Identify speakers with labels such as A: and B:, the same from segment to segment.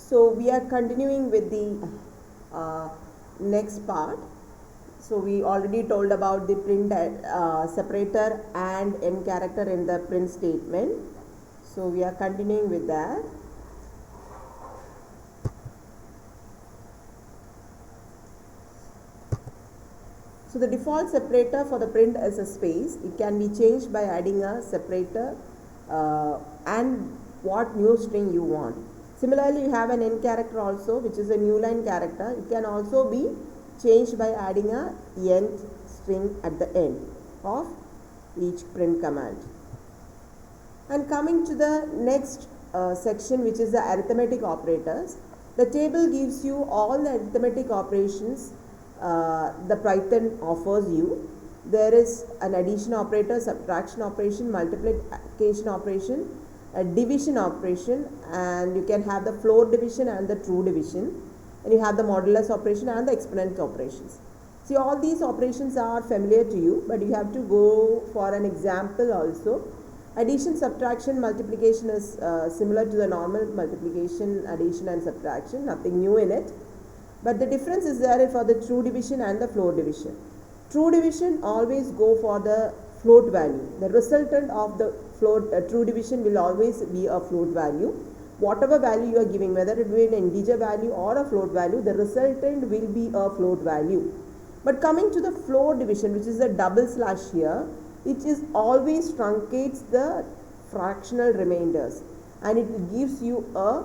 A: So we are continuing with the next part. So we already told about the print separator and end character in the print statement. So we are continuing with that. So the default separator for the print is a space. It can be changed by adding a separator and what new string you want. Similarly, you have an end character also, which is a new line character. It can also be changed by adding a end string at the end of each print command. And coming to the next section, which is the arithmetic operators. The table gives you all the arithmetic operations the Python offers you. There is an addition operator, subtraction operation, multiplication operation, a division operation, and you can have the floor division and the true division, and you have the modulus operation and the exponent operations. See, all these operations are familiar to you, but you have to go for an example also. Addition, subtraction, multiplication is similar to the normal multiplication, addition and subtraction, nothing new in it. But the difference is there for the true division and the floor division. True division always go for the float value. The resultant of the float true division will always be a float value. Whatever value you are giving, whether it be an integer value or a float value, the resultant will be a float value. But coming to the floor division, which is the double slash here, it is always truncates the fractional remainders and it gives you a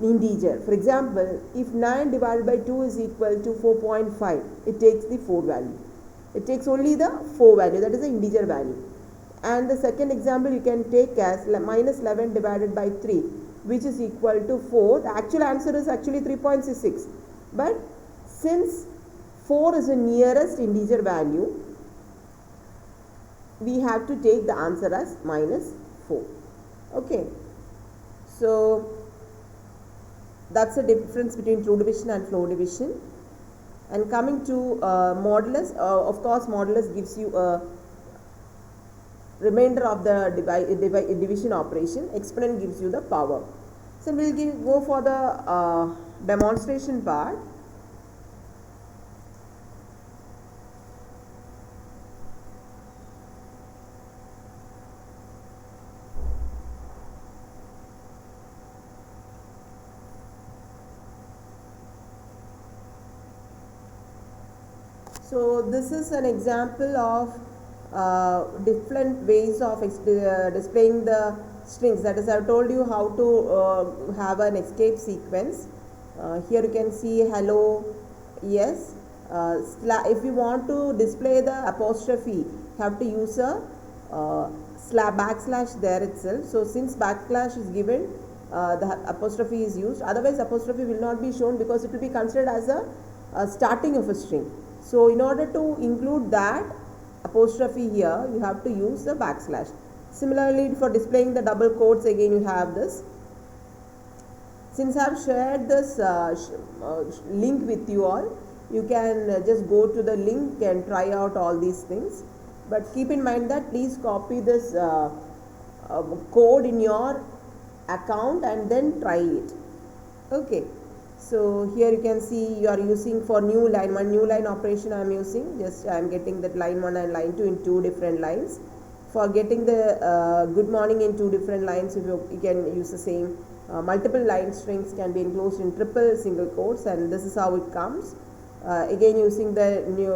A: integer. For example, if 9 divided by 2 is equal to 4.5, it takes the 4 value. It takes only the 4 value, that is the integer value. And the second example you can take as minus 11 divided by 3, which is equal to 4. The actual answer is actually 3.66. But since 4 is the nearest integer value, we have to take the answer as minus 4. Okay. So that's the difference between true division and floor division. And coming to modulus, of course modulus gives you a remainder of the division operation. Exponent gives you the power. So we'll go for the demonstration part. So this is an example of different ways of displaying the strings. That is, I have told you how to have an escape sequence. Here you can see hello, yes. If you want to display the apostrophe, you have to use a backslash there itself. So since backslash is given, the apostrophe is used. Otherwise, apostrophe will not be shown because it will be considered as a starting of a string. So in order to include that apostrophe here, you have to use the backslash. Similarly, for displaying the double quotes, again you have this. Since I have shared this link with you all, you can just go to the link and try out all these things. But keep in mind that please copy this code in your account and then try it. Okay. So here you can see you are using for new line, one new line operation I am using. Just I am getting that line 1 and line 2 in 2 different lines. For getting the good morning in 2 different lines, if you can use the same. Multiple line strings can be enclosed in triple single quotes, and this is how it comes. Again using the new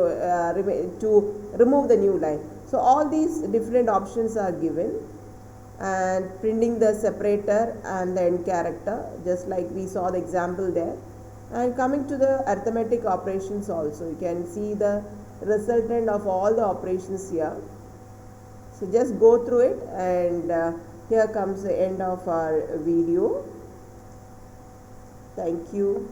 A: to remove the new line. So all these different options are given. And printing the separator and the end character, just like we saw the example there. And coming to the arithmetic operations also, you can see the resultant of all the operations here. So just go through it, and here comes the end of our video. Thank you.